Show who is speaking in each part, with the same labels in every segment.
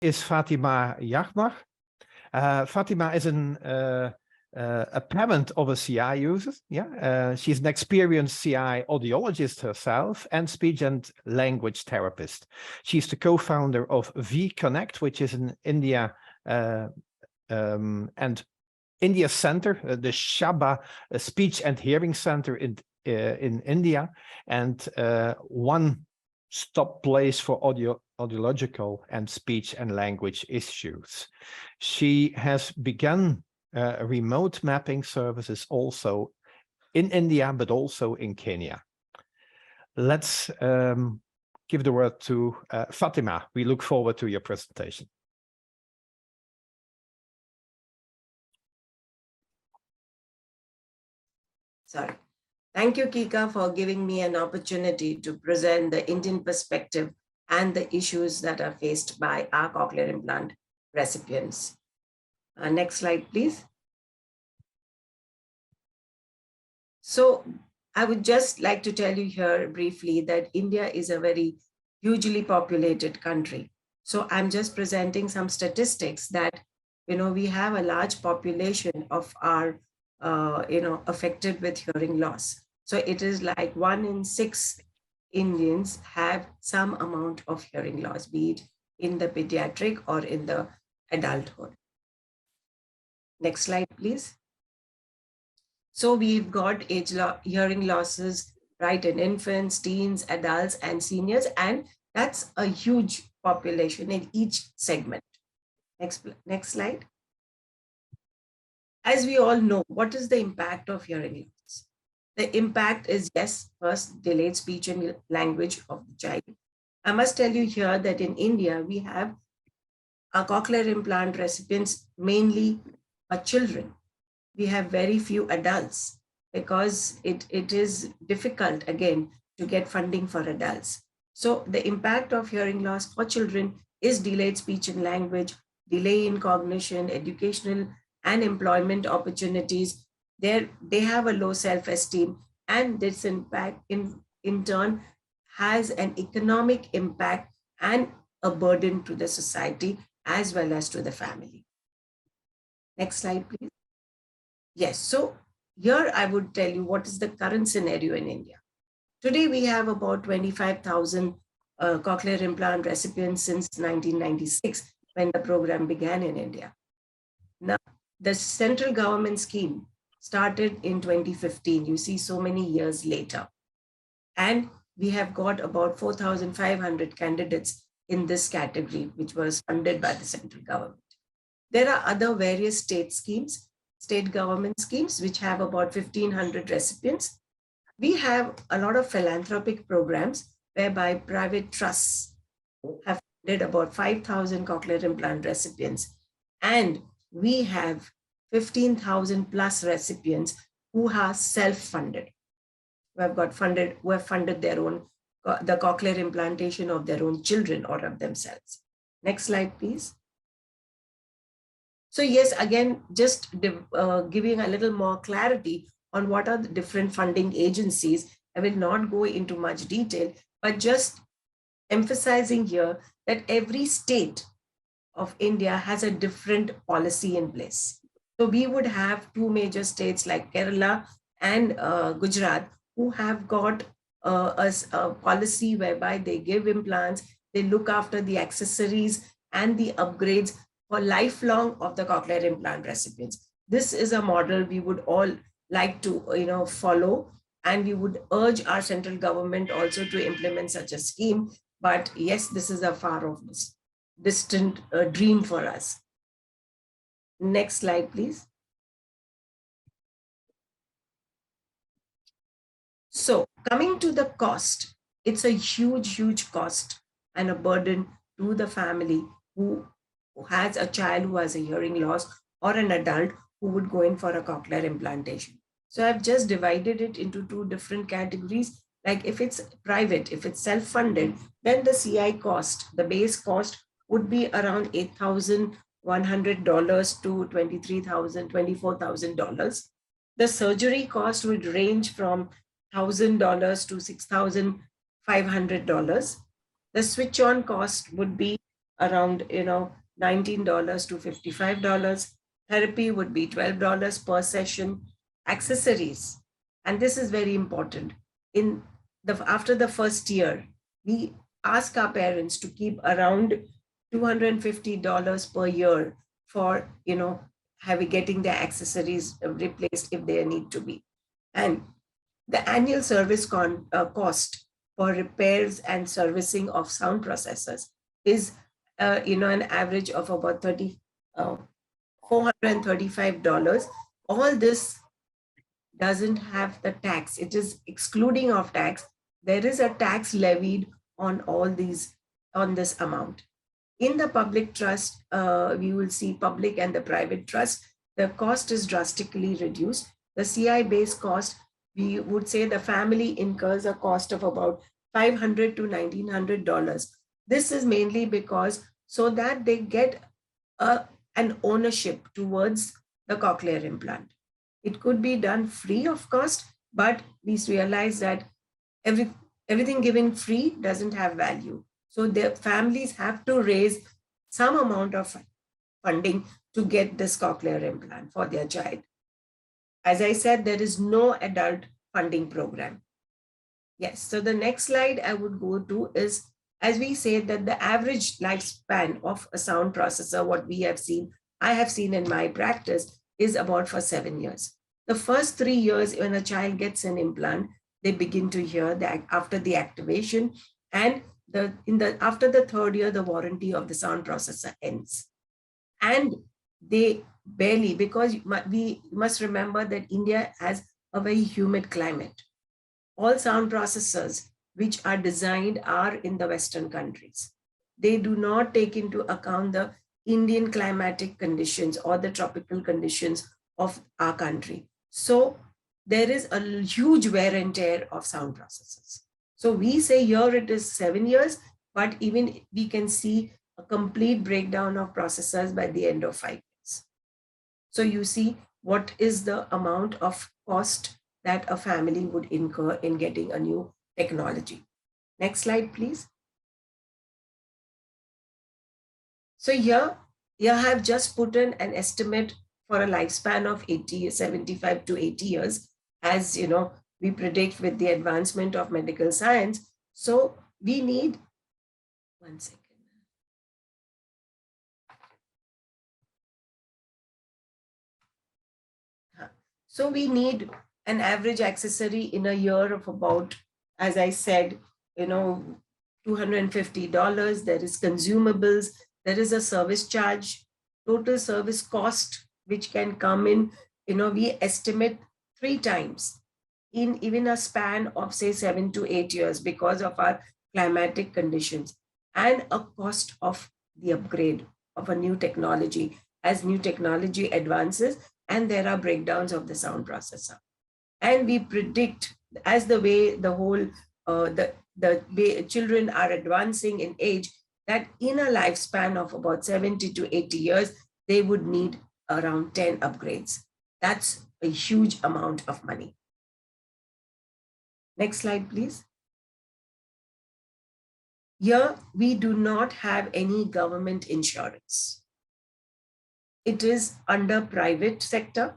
Speaker 1: is Fatema Jagmaag. Fatema is a parent of a CI user. Yeah, she's an experienced CI audiologist herself and speech and language therapist. She's the co-founder of V-Connect, which is an India and India center, the Shaba Speech and Hearing Center in India, and one-stop place for audiological and speech and language issues. She has begun remote mapping services also in India, but also in Kenya. Let's give the word to Fatema. We look forward to your presentation.
Speaker 2: Sorry. Thank you, CIICA, for giving me an opportunity to present the Indian perspective and the issues that are faced by our cochlear implant recipients. Next slide, please. So I would just like to tell you here briefly that India is a very hugely populated country. So I'm just presenting some statistics that, we have a large population of our, affected with hearing loss. So it is like 1 in 6 Indians have some amount of hearing loss, be it in the pediatric or in the adulthood. Next slide, please. So we've got hearing losses, right, in infants, teens, adults, and seniors, and that's a huge population in each segment. Next slide. As we all know, what is the impact of hearing loss? The impact is, yes, first, delayed speech and language of the child. I must tell you here that in India, we have our cochlear implant recipients mainly are children. We have very few adults because it is difficult, again, to get funding for adults. So the impact of hearing loss for children is delayed speech and language, delay in cognition, educational and employment opportunities. They have a low self-esteem, and this impact in turn has an economic impact and a burden to the society as well as to the family. Next slide, please. Yes, so here I would tell you what is the current scenario in India. Today we have about 25,000 cochlear implant recipients since 1996 when the program began in India. Now, the central government scheme started in 2015. You see, so many years later. And we have got about 4,500 candidates in this category, which was funded by the central government. There are other various state government schemes, which have about 1,500 recipients. We have a lot of philanthropic programs whereby private trusts have funded about 5,000 cochlear implant recipients. And we have 15,000 plus recipients who are self-funded, who have funded their own, the cochlear implantation of their own children or of themselves. Next slide, please. So yes, again, just giving a little more clarity on what are the different funding agencies. I will not go into much detail, but just emphasizing here that every state of India has a different policy in place. So we would have two major states like Kerala and Gujarat who have got a policy whereby they give implants, they look after the accessories and the upgrades for lifelong of the cochlear implant recipients. This is a model we would all like to follow, and we would urge our central government also to implement such a scheme. But yes, this is a far off distant dream for us. Next slide, please. So coming to the cost, it's a huge cost and a burden to the family who has a child who has a hearing loss or an adult who would go in for a cochlear implantation. So I've just divided it into two different categories. Like if it's private, if it's self-funded, then the CI cost, the base cost would be around $8,100 to $23,000, $24,000. The surgery cost would range from $1,000 to $6,500. The switch-on cost would be around, $19 to $55. Therapy would be $12 per session. Accessories, and this is very important. After the first year, we ask our parents to keep around $250 per year for getting their accessories replaced if they need to be. And the annual service cost for repairs and servicing of sound processors is an average of about $435. All this doesn't have the tax. It is excluding of tax. There is a tax levied on this amount. In the public trust, we will see public and the private trust, the cost is drastically reduced. The CI-based cost, we would say the family incurs a cost of about $500 to $1,900. This is mainly because so that they get an ownership towards the cochlear implant. It could be done free of cost, but we realize that everything given free doesn't have value. So their families have to raise some amount of funding to get this cochlear implant for their child. As I said, there is no adult funding program. Yes, so the next slide I would go to is, as we say that the average lifespan of a sound processor, what I have seen in my practice, is about for 7 years. The first 3 years when a child gets an implant, they begin to hear that after the activation, and after the 3rd year, the warranty of the sound processor ends. And they barely, because we must remember that India has a very humid climate. All sound processors which are designed are in the Western countries. They do not take into account the Indian climatic conditions or the tropical conditions of our country. So there is a huge wear and tear of sound processors. So we say here it is 7 years, but even we can see a complete breakdown of processors by the end of 5 years. So you see what is the amount of cost that a family would incur in getting a new technology. Next slide, please. So here I have just put in an estimate for a lifespan of 75 to 80 years, as we predict with the advancement of medical science. So we need, one second. So we need an average accessory in a year of about, as I said, $250. There is consumables, there is a service charge, total service cost, which can come in, we estimate 3 times in even a span of say 7 to 8 years because of our climatic conditions, and a cost of the upgrade of a new technology as new technology advances and there are breakdowns of the sound processor. And we predict, as the way the whole the way children are advancing in age, that in a lifespan of about 70 to 80 years, they would need around 10 upgrades. That's a huge amount of money. Next slide, please. Here, we do not have any government insurance. It is under private sector.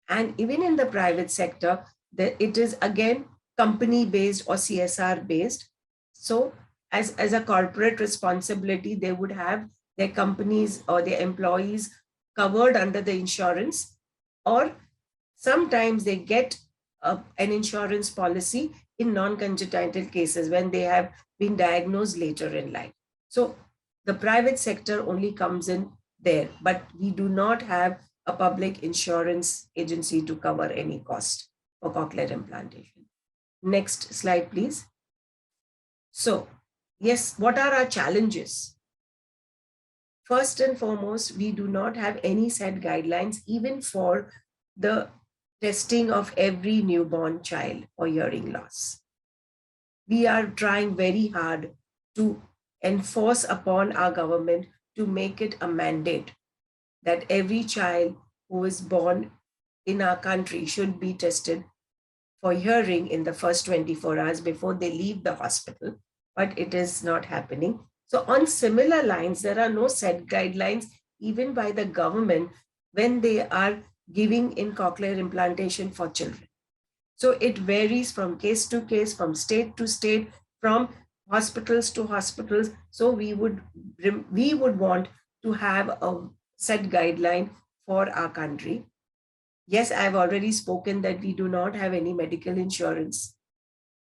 Speaker 2: And even in the private sector, it is again company-based or CSR-based. So as a corporate responsibility, they would have their companies or their employees covered under the insurance, or sometimes they get an insurance policy in non-congenital cases when they have been diagnosed later in life. So the private sector only comes in there, but we do not have a public insurance agency to cover any cost for cochlear implantation. Next slide, please. So, yes, what are our challenges? First and foremost, we do not have any set guidelines even for the testing of every newborn child for hearing loss. We are trying very hard to enforce upon our government to make it a mandate that every child who is born in our country should be tested for hearing in the first 24 hours before they leave the hospital, but it is not happening. So on similar lines, there are no set guidelines even by the government when they are giving in cochlear implantation for children. So it varies from case to case, from state to state, from hospitals to hospitals. So we would want to have a set guideline for our country. Yes, I've already spoken that we do not have any medical insurance.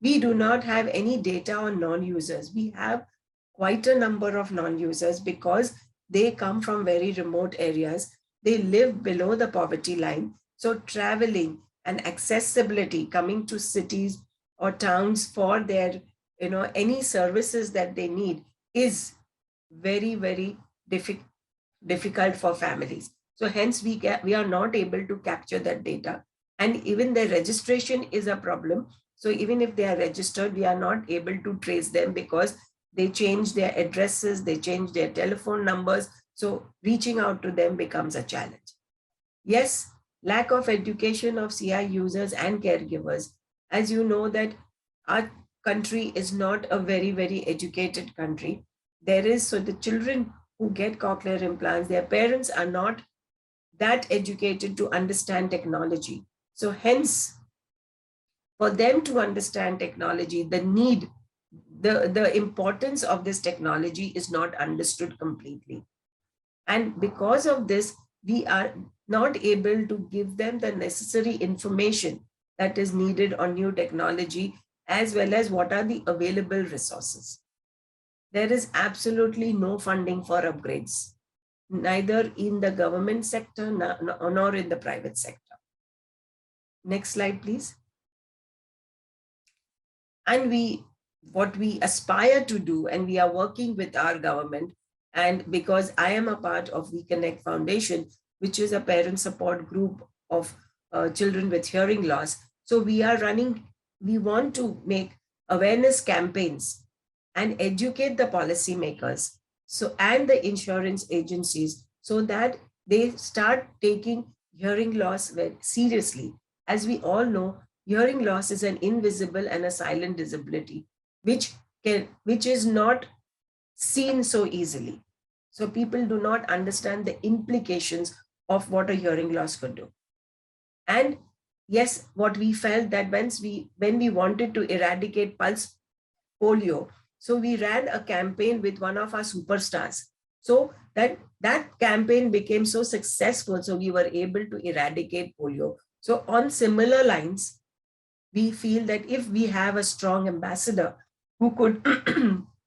Speaker 2: We do not have any data on non-users. We have quite a number of non-users because they come from very remote areas. They live below the poverty line. So traveling and accessibility, coming to cities or towns for their, any services that they need is very, very difficult for families. So hence we are not able to capture that data. And even the registration is a problem. So even if they are registered, we are not able to trace them because they change their addresses, they change their telephone numbers. So reaching out to them becomes a challenge. Yes, lack of education of CI users and caregivers. As you know that our country is not a very, very educated country. So the children who get cochlear implants, their parents are not that educated to understand technology. So hence, for them to understand technology, the importance of this technology is not understood completely. And because of this, we are not able to give them the necessary information that is needed on new technology, as well as what are the available resources. There is absolutely no funding for upgrades, neither in the government sector nor in the private sector. Next slide, please. And what we aspire to do, and we are working with our government, and because I am a part of We Connect Foundation, which is a parent support group of children with hearing loss. So we want to make awareness campaigns and educate the policymakers and the insurance agencies so that they start taking hearing loss very seriously. As we all know, hearing loss is an invisible and a silent disability, which is not seen so easily. So people do not understand the implications of what a hearing loss could do. And yes, what we felt that when we wanted to eradicate pulse polio, so we ran a campaign with one of our superstars. So that campaign became so successful, so we were able to eradicate polio. So on similar lines, we feel that if we have a strong ambassador who could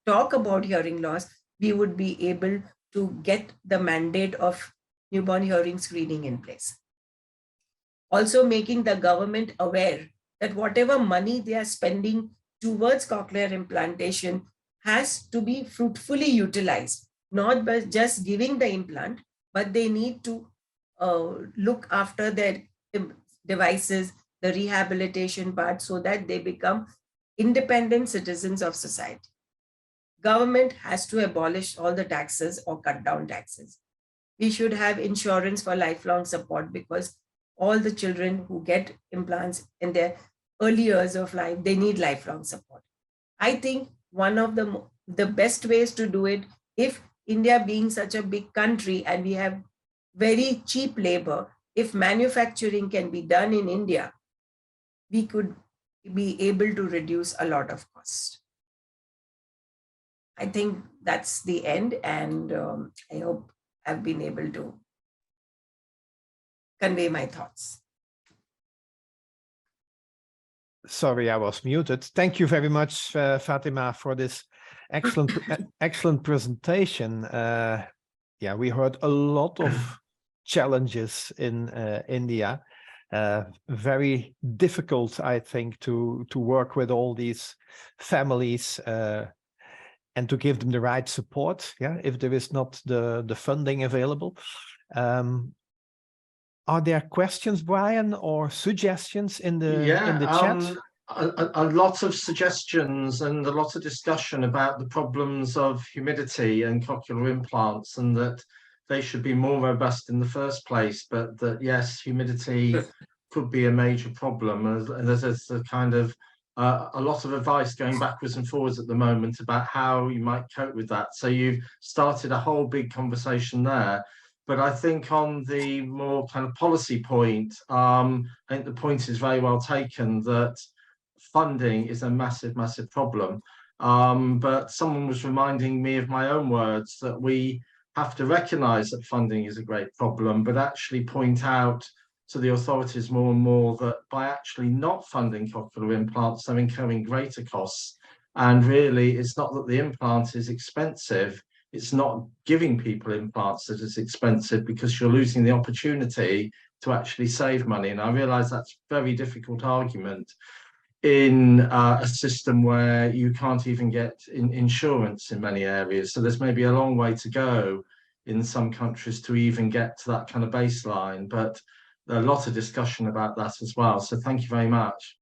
Speaker 2: talk about hearing loss, we would be able to get the mandate of newborn hearing screening in place. Also making the government aware that whatever money they are spending towards cochlear implantation has to be fruitfully utilized, not by just giving the implant, but they need to look after their devices, the rehabilitation part, so that they become independent citizens of society. Government has to abolish all the taxes or cut down taxes. We should have insurance for lifelong support, because all the children who get implants in their early years of life, they need lifelong support. I think one of the best ways to do it, if India being such a big country and we have very cheap labor, if manufacturing can be done in India, we could be able to reduce a lot of cost. I think that's the end, and I hope I've been able to convey my thoughts.
Speaker 1: Sorry, I was muted. Thank you very much, Fatima, for this excellent, excellent presentation. Yeah, we heard a lot of challenges in India. Very difficult, I think, to work with all these families and to give them the right support. Yeah, if there is not the funding available. Are there questions, Brian, or suggestions in the chat?
Speaker 3: A lot of suggestions and a lot of discussion about the problems of humidity and cochlear implants, and that they should be more robust in the first place, but that yes, humidity could be a major problem, as a kind of a lot of advice going backwards and forwards at the moment about how you might cope with that. So you've started a whole big conversation there. But I think on the more kind of policy point, I think the point is very well taken that funding is a massive, massive problem. But someone was reminding me of my own words that we have to recognise that funding is a great problem, but actually point out to the authorities more and more that by actually not funding cochlear implants, they're incurring greater costs. And really, it's not that the implant is expensive, it's not giving people implants that is expensive, because you're losing the opportunity to actually save money. And I realise that's a very difficult argument in a system where you can't even get insurance in many areas. So there's maybe a long way to go in some countries to even get to that kind of baseline. But a lot of discussion about that as well. So thank you very much.